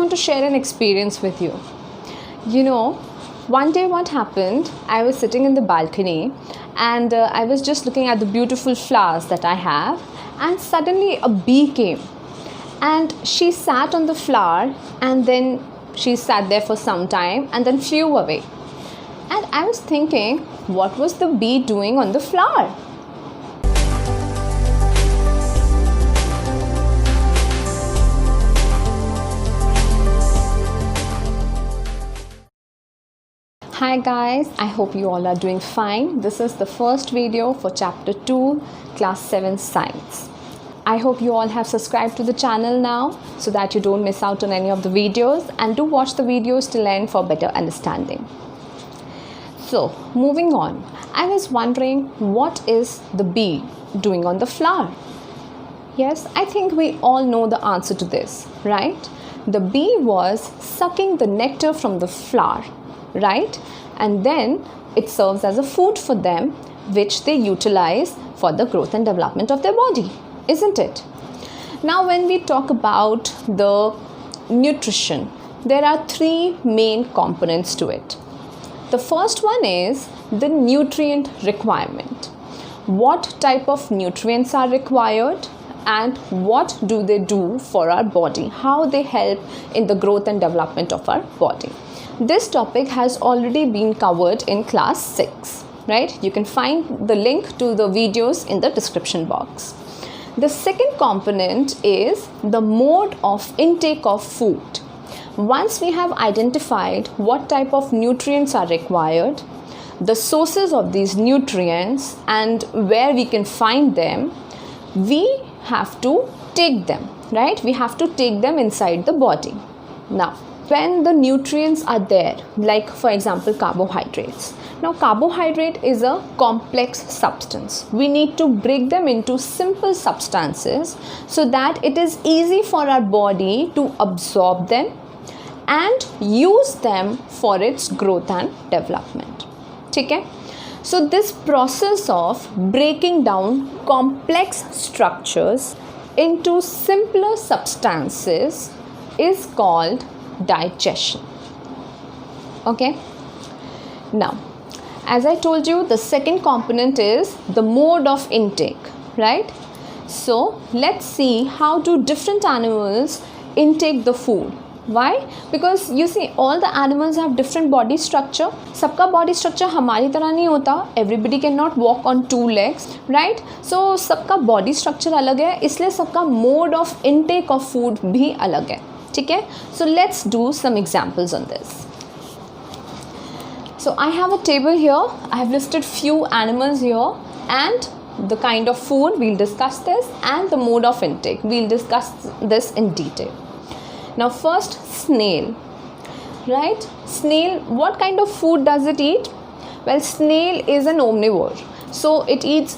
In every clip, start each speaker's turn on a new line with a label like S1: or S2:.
S1: want to share an experience with you. You know, one day what happened, I was sitting in the balcony and I was just looking at the beautiful flowers that I have, and suddenly a bee came and she sat on the flower, and then she sat there for some time and then flew away. And I was thinking, what was the bee doing on the flower? Hi guys, I hope you all are doing fine. This is the first video for chapter 2, class 7 science. I hope you all have subscribed to the channel now so that you don't miss out on any of the videos, and do watch the videos till end for better understanding. So, moving on, I was wondering, what is the bee doing on the flower? Yes, I think we all know the answer to this, right? The bee was sucking the nectar from the flower, right? And then it serves as a food for them, which they utilize for the growth and development of their body, isn't it? Now, when we talk about the nutrition, there are three main components to it. The first one is the nutrient requirement. What type of nutrients are required and what do they do for our body? How they help in the growth and development of our body. This topic has already been covered in class 6, right? You can find the link to the videos in the description box. The second component is the mode of intake of food. Once we have identified what type of nutrients are required, the sources of these nutrients and where we can find them, we have to take them, right? We have to take them inside the body. Now, when the nutrients are there, like for example carbohydrates. Now carbohydrate is a complex substance. We need to break them into simple substances so that it is easy for our body to absorb them and use them for its growth and development. Okay? So this process of breaking down complex structures into simpler substances is called digestion. Okay? Now, as I told you, the second component is the mode of intake, right? So let's see how do different animals intake the food. Why? Because you see, all the animals have different body structure. सबका body structure हमारी तरह नहीं होता. Everybody cannot walk on two legs, right? So सबका body structure अलग है, इसलिए सबका mode of intake of food भी अलग है. ठीक है? So let's do some examples on this. So I have a table here. I have listed few animals here and the kind of food. We'll discuss this, and the mode of intake. We'll discuss this in detail. Now first, snail, right? Snail, what kind of food does it eat? Well, snail is an omnivore. So it eats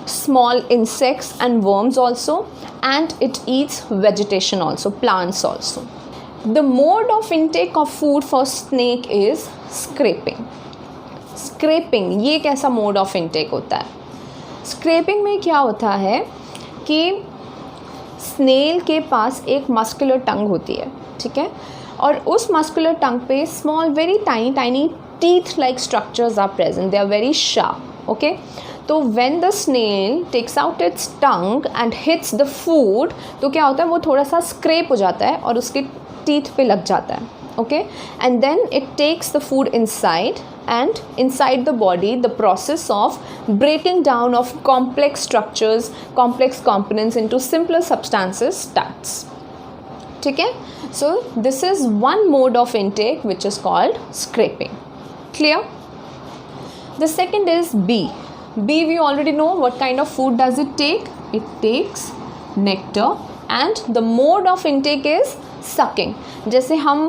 S1: small insects and worms also, and it eats vegetation also, plants also. The mode of intake of food for snake is scraping. Scraping, ये कैसा mode of intake होता है? Scraping में क्या होता है कि snail के पास एक मस्कुलर टंग होती है, ठीक है, और उस मस्कुलर टंग पे small very tiny teeth like structures are present. They are very sharp. Okay, तो when the snail takes out its tongue and hits the food, तो क्या होता है, वो थोड़ा सा स्क्रैप हो जाता है और उसके टीथ पे लग जाता है. Okay, and then it takes the food inside, and inside the body the process of breaking down of complex structures, complex components into simpler substances starts. ठीक है? So this is one mode of intake which is called scraping. Clear? The second is bee. Bee, we already know what kind of food does it take. It takes nectar and the mode of intake is sucking. जैसे हम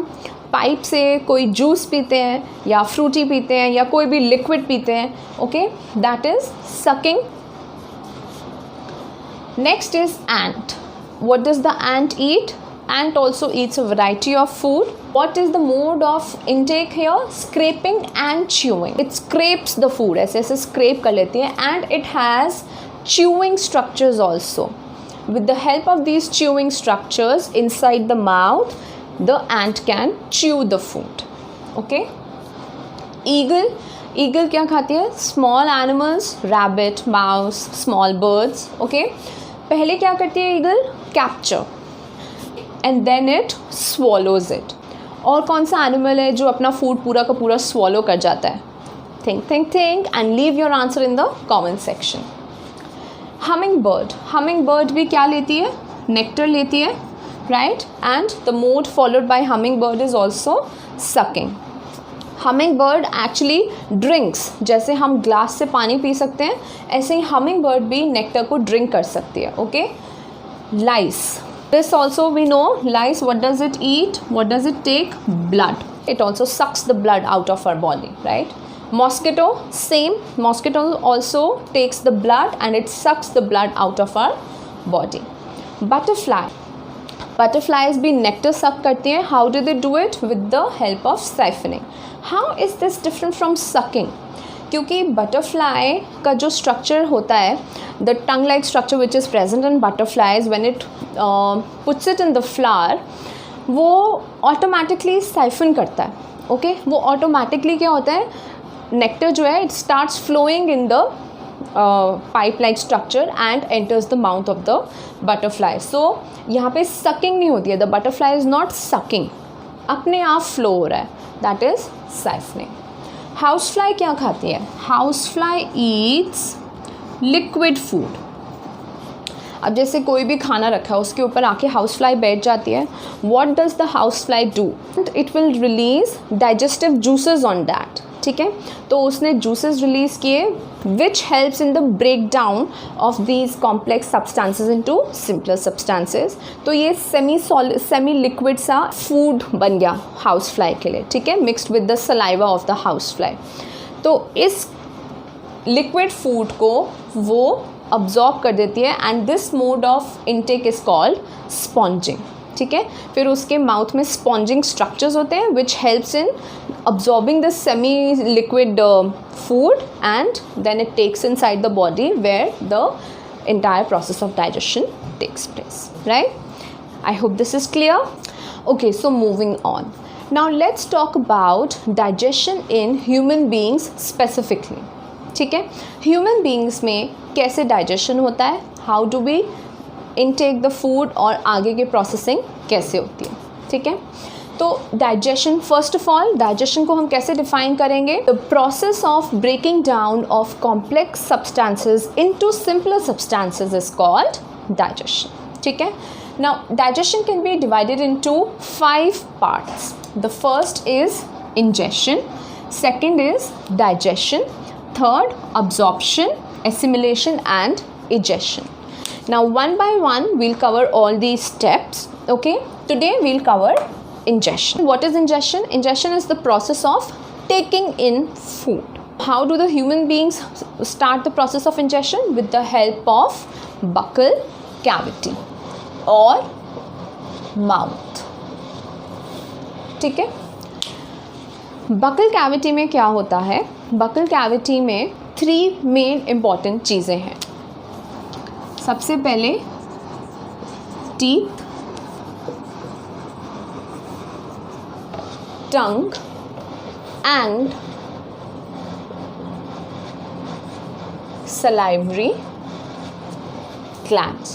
S1: pipe से कोई juice पीते हैं या Frooti पीते हैं या कोई भी लिक्विड पीते हैं, okay, that is sucking. Next is ant. What does the ant eat? Ant also eats a variety of food. What is the mode of intake here? Scraping and chewing. It scrapes the food, ऐसे ऐसे scrape कर लेती है, and it has chewing structures also. With the help of these chewing structures inside the mouth, the ant can chew the food. Okay. Eagle क्या खाती है? Small animals, rabbit, mouse, small birds. Okay. पहले क्या करती है eagle? Capture and then it swallows it. और कौन सा एनिमल है जो अपना फूड पूरा का पूरा swallow कर जाता है? Think and leave your answer in the comment section. Hummingbird भी क्या लेती है? Nectar लेती है, right? And the mode followed by hummingbird is also sucking. Hummingbird actually drinks. जैसे हम ग्लास से पानी पी सकते हैं, ऐसे ही hummingbird भी nectar को drink कर सकती है. Okay? Lice. This also we know. Lice, what does it eat? What does it take? Blood. It also sucks the blood out of our body, right? Mosquito, same. Mosquito also takes the blood and it sucks the blood out of our body. Butterflies भी nectar suck करती हैं. How do they do it? With the help of siphoning. How is this different from sucking? क्योंकि butterfly का जो structure होता है, the tongue-like structure which is present in butterflies, when it puts it in the flower, वो automatically siphon करता है. Okay? वो automatically क्या होता है? Nectar जो है, it starts flowing in the pipe-like structure and enters the mouth of the butterfly. So यहाँ पे sucking नहीं होती है. The butterfly is not sucking. अपने आप flow हो रहा है. That is siphoning. Housefly क्या खाती है? Housefly eats liquid food. अब जैसे कोई भी खाना रखा है, उसके ऊपर आके हाउसफ्लाई बैठ जाती है. What does the housefly do? It will release digestive juices on that. ठीक है, तो उसने juices release किए which helps in the breakdown of these complex substances into simpler substances. तो ये semi liquid सा food बन गया housefly के लिए. ठीक है, mixed with the saliva of the housefly. तो इस liquid food को वो absorb कर देती है and this mode of intake is called sponging. ठीक है, फिर उसके माउथ में स्पॉन्जिंग स्ट्रक्चर्स होते हैं which helps in absorbing the semi-liquid food and then it takes inside the body where the entire process of digestion takes place, right? I hope this is clear. Okay, so moving on. Now let's talk about digestion in human beings specifically. ठीक है, human beings में कैसे digestion होता है? How do we intake the food और आगे के processing कैसे होती है? ठीक है, तो digestion, first of all digestion को हम कैसे डिफाइन करेंगे? The process of breaking down of complex substances into simpler substances is called digestion. ठीक है, now digestion can be divided into 5 parts. The first is ingestion, second is digestion, third absorption, assimilation and egestion. Now one by one we'll cover all these steps. Okay, today we'll cover ingestion. What is ingestion? Ingestion is the process of taking in food. How do the human beings start the process of ingestion? With the help of buccal cavity or mouth. ठीक है, buccal cavity में क्या होता है? buccal cavity में 3 main important चीज़ें हैं. सबसे पहले teeth, tongue and salivary glands.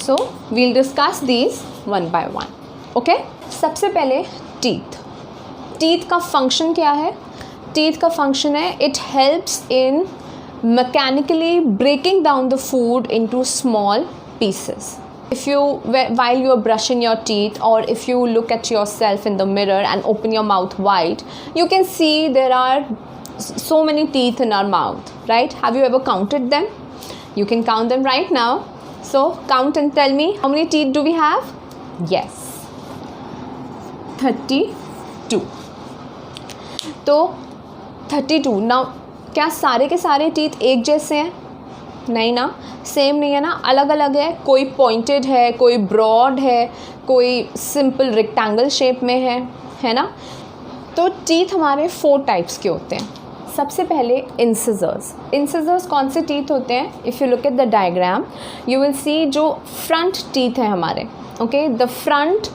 S1: So we'll discuss these one by one. Okay? सबसे पहले टीथ. टीथ का फंक्शन क्या है? टीथ का फंक्शन है, it helps in mechanically breaking down the food into small pieces. If you, while you are brushing your teeth, or if you look at yourself in the mirror and open your mouth wide, you can see there are so many teeth in our mouth, right? Have you ever counted them? You can count them right now. So count and tell me, how many teeth do we have? Yes, 32. तो 32. Now क्या सारे के सारे teeth एक जैसे हैं? नहीं ना, सेम नहीं है ना, अलग अलग है. कोई पॉइंटेड है, कोई ब्रॉड है, कोई सिंपल रेक्टेंगल शेप में है ना. तो टीथ हमारे 4 टाइप्स के होते हैं. सबसे पहले इंसिजर्स. इंसिजर्स कौन से टीथ होते हैं? If you look at the diagram you will सी जो फ्रंट टीथ है हमारे. Okay, the front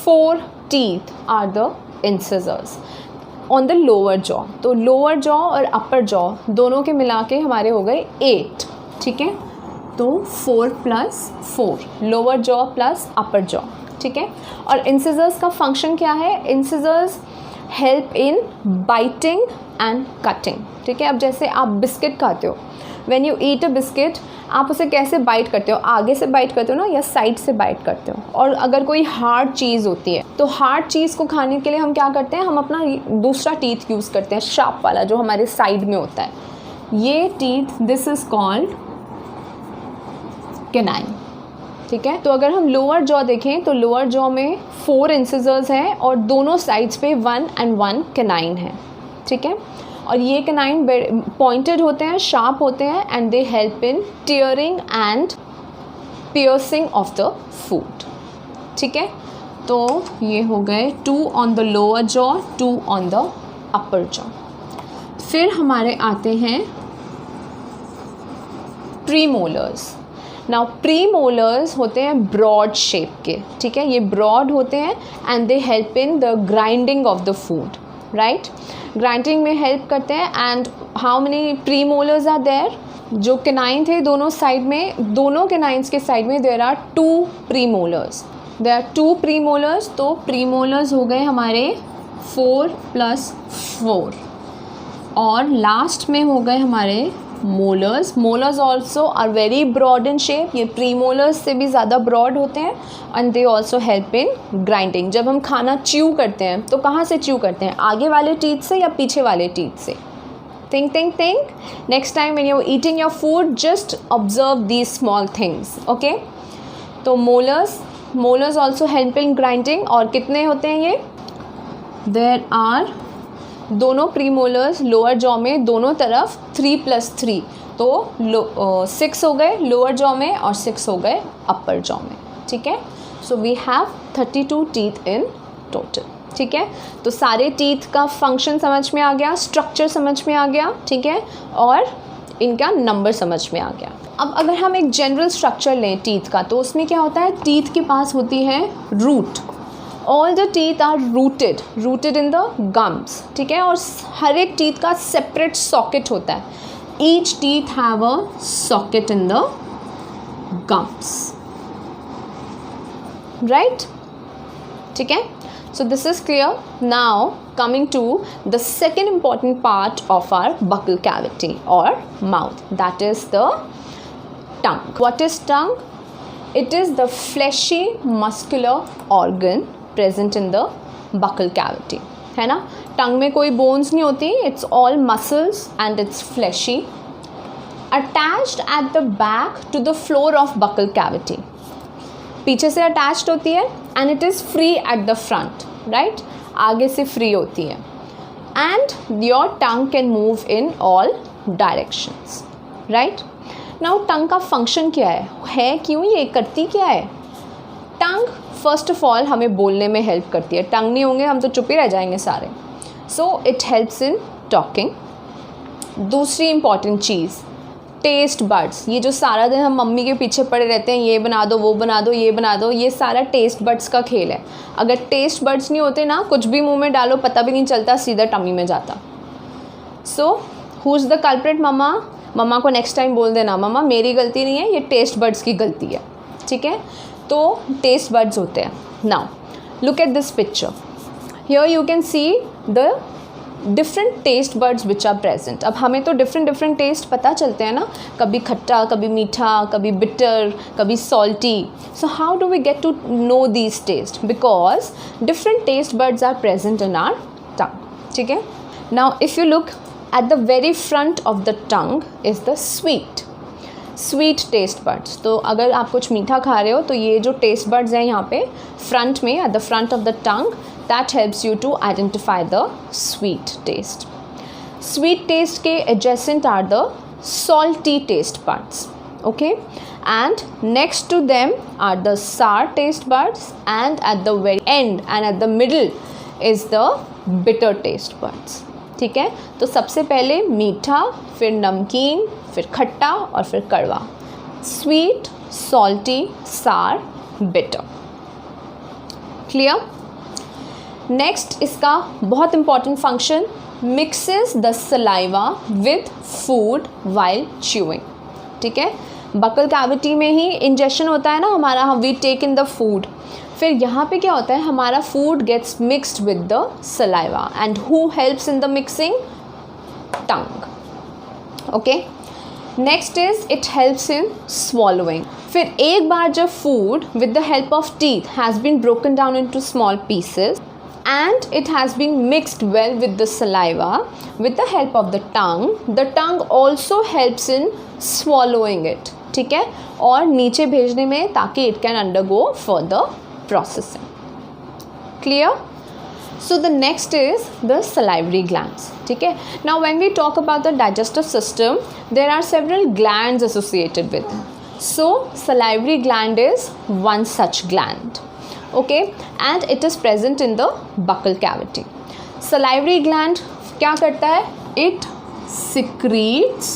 S1: 4 teeth are the incisors on the lower jaw. तो lower jaw और upper jaw दोनों के मिला के हमारे हो गए 8. ठीक है, तो 4 + 4 लोअर जॉ प्लस अपर जॉ. ठीक है, और इंसिजर्स का फंक्शन क्या है? Incisors help in biting and cutting. ठीक है, अब जैसे आप बिस्किट खाते हो, when you eat a biscuit आप उसे कैसे बाइट करते हो? आगे से बाइट करते हो ना, या साइड से बाइट करते हो? और अगर कोई हार्ड चीज़ होती है तो हार्ड चीज़ को खाने के लिए हम क्या करते हैं? हम अपना दूसरा टीथ यूज़ करते हैं, शार्प वाला जो हमारे साइड में होता है. ये teeth, this is called canine. ठीक है, तो अगर हम लोअर जॉ देखें तो लोअर जॉ में 4 इंसिजर्स हैं और दोनों साइड्स पे 1 and 1 कैनाइन है. ठीक है, और ये कैनाइन पॉइंटेड होते हैं, शार्प होते हैं, and they help in tearing and piercing of the food. ठीक है, तो ये हो गए 2 on the lower jaw, 2 on the upper jaw. फिर हमारे आते हैं प्रीमोलर्स. नाउ प्रीमोलर्स होते हैं ब्रॉड शेप के. ठीक है, ये ब्रॉड होते हैं and they help in the grinding of the food. Right, grinding में हेल्प करते हैं. And how many premolars are there? जो कैनाइन थे दोनों साइड में, दोनों कैनाइन्स के साइड में there are 2 premolars. There are 2 premolars. तो प्रीमोलर्स हो गए हमारे 4 + 4 और लास्ट में हो गए हमारे molars. Molars also are very broad in shape. ये प्रीमोलर्स से भी ज़्यादा ब्रॉड होते हैं and they also help in grinding. जब हम खाना च्यू करते हैं तो कहाँ से च्यू करते हैं? आगे वाले टीथ से या पीछे वाले टीथ से? Think think think. Next time when you are eating your food just observe these small things. Okay, तो molars also help in grinding. और कितने होते हैं ये? देयर आर दोनों प्रीमोलर्स लोअर जॉ में दोनों तरफ 3 + 3, तो 6 हो गए लोअर जॉ में और 6 हो गए अपर जॉ में. ठीक है, so we have 32 teeth in total. ठीक है, तो सारे टीथ का फंक्शन समझ में आ गया, स्ट्रक्चर समझ में आ गया. ठीक है, और इनका नंबर समझ में आ गया. अब अगर हम एक जनरल स्ट्रक्चर लें टीथ का, तो उसमें क्या होता है? टीथ के पास होती है root. All the teeth are rooted in the gums. ठीक है, और हर एक टीथ का सेपरेट सॉकेट होता है. Each teeth have a socket in the gums. Right? ठीक है, so this is clear. Now coming to the second important part of our buccal cavity or mouth, that is the tongue. What is tongue? It is the fleshy muscular organ present in the buccal cavity. है ना, tongue में कोई bones नहीं होती, it's all muscles and it's fleshy. Attached at the back to the floor of buccal cavity. पीछे से attached होती है and it is free at the front. Right, आगे से फ्री होती है. And your tongue can move in all directions. Right, now tongue का फंक्शन क्या है क्यों ये करती क्या है? टंग फर्स्ट ऑफ ऑल हमें बोलने में हेल्प करती है. टंग नहीं होंगे हम तो चुप ही रह जाएंगे सारे. So it helps in talking. दूसरी इंपॉर्टेंट चीज़, टेस्ट बड्स. ये जो सारा दिन हम मम्मी के पीछे पड़े रहते हैं, ये बना दो, वो बना दो, ये बना दो, ये सारा टेस्ट बड्स का खेल है. अगर टेस्ट बड्स नहीं होते ना, कुछ भी मुंह में डालो पता भी नहीं चलता, सीधा टमी में जाता. So who is the culprit? मम्मा को नेक्स्ट टाइम बोल देना, मम्मा मेरी गलती नहीं है, ये टेस्ट बड्स की गलती है. ठीक है, तो टेस्ट बड्स होते हैं. Now look at this picture. Here you can see the different taste buds which are present. अब हमें तो डिफरेंट टेस्ट पता चलते हैं ना, कभी खट्टा, कभी मीठा, कभी बिटर, कभी salty. So how do we get to know these taste? Because different taste buds are present in our tongue. ठीक है, now if you look at the very front of the tongue is the sweet taste buds. तो अगर आप कुछ मीठा खा रहे हो तो ये जो टेस्ट बड्स हैं यहाँ पे फ्रंट में, at the front of the tongue, that helps you to identify the sweet taste. Sweet taste के adjacent are the salty taste buds. Okay, and next to them are the sour taste buds, and at the very end and at the middle is the bitter taste buds. ठीक है, तो सबसे पहले मीठा, फिर नमकीन, फिर खट्टा और फिर कड़वा. स्वीट, सॉल्टी, सार, बिटर. क्लियर? नेक्स्ट इसका बहुत important function, mixes the saliva with food while chewing. ठीक है, बकल कैविटी में ही इंजेक्शन होता है ना हमारा, we take in the food. फिर यहाँ पे क्या होता है, हमारा food gets mixed with the saliva and who helps in the mixing? Tongue. Okay, next is it helps in swallowing. फिर एक बार जब food with the help of teeth has been broken down into small pieces and it has been mixed well with the saliva with the help of the tongue also helps in swallowing it. ठीक है, और नीचे भेजने में ताकि it can undergo further processing. Clear? So the next is the salivary glands. ठीक है, now when we talk about the digestive system, there are several glands associated with it. So salivary gland is one such gland. Okay, and it is present in the buccal cavity. Salivary gland क्या करता है? It secretes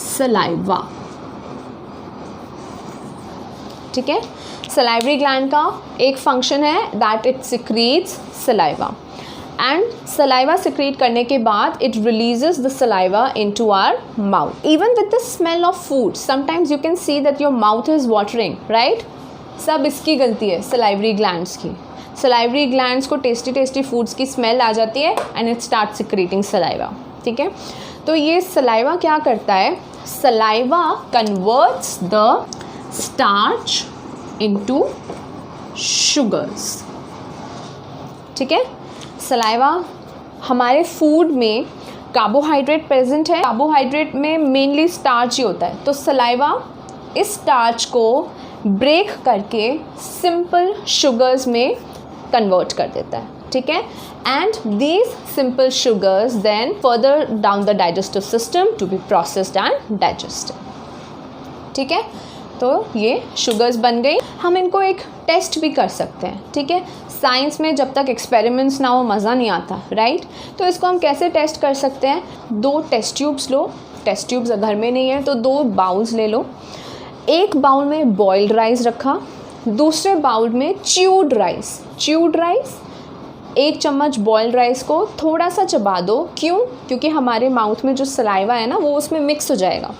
S1: saliva. ठीक है, salivary gland का एक function है that it secretes saliva. And saliva secrete करने के बाद it releases the saliva into our mouth. Even with the smell of food, sometimes you can see that your mouth is watering, right? सब इसकी गलती है, salivary glands की. Salivary glands को tasty tasty foods की स्मेल आ जाती है and it start secreting saliva. ठीक है, तो ये सलाइवा क्या करता है? Saliva converts the starch into sugars. ठीक है, सलाइवा हमारे फूड में कार्बोहाइड्रेट प्रेजेंट है. कार्बोहाइड्रेट में मेनली स्टार्च ही होता है, तो सलाइवा इस स्टार्च को ब्रेक करके सिंपल शुगर्स में कन्वर्ट कर देता है. ठीक है, and these simple sugars then further down the digestive system to be processed and digested. ठीक है, तो ये शुगर्स बन गई. हम इनको एक टेस्ट भी कर सकते हैं. ठीक है, साइंस में जब तक एक्सपेरिमेंट्स ना हो मज़ा नहीं आता, राइट? तो इसको हम कैसे टेस्ट कर सकते हैं? 2 टेस्ट ट्यूब्स लो. टेस्ट ट्यूब्स घर में नहीं है तो 2 बाउल्स ले लो. एक बाउल में बॉइल्ड राइस रखा, दूसरे बाउल में च्यूड राइस. 1 चम्मच बॉइल्ड राइस को थोड़ा सा चबा दो. क्यों? क्योंकि हमारे माउथ में जो सलाइवा है ना वो उसमें मिक्स हो जाएगा.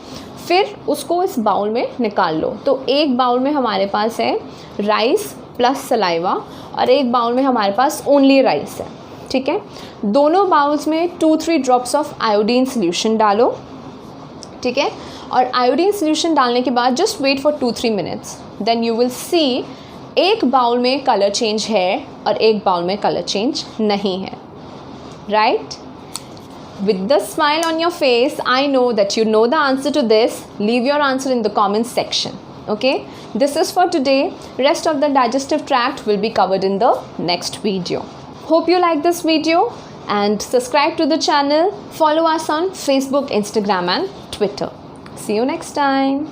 S1: फिर उसको इस बाउल में निकाल लो. तो एक बाउल में हमारे पास है राइस प्लस सलाइवा और एक बाउल में हमारे पास ओनली राइस है. ठीक है, दोनों बाउल्स में 2-3 ड्रॉप्स ऑफ आयोडीन सोल्यूशन डालो. ठीक है, और आयोडीन सोल्यूशन डालने के बाद just wait for 2-3 minutes. Then you will see एक बाउल में कलर चेंज है और एक बाउल में कलर चेंज नहीं है. Right? With the smile on your face, I know that you know the answer to this. Leave your answer in the comment section. Okay? This is for today. Rest of the digestive tract will be covered in the next video. Hope you like this video and subscribe to the channel. Follow us on Facebook, Instagram and Twitter. See you next time.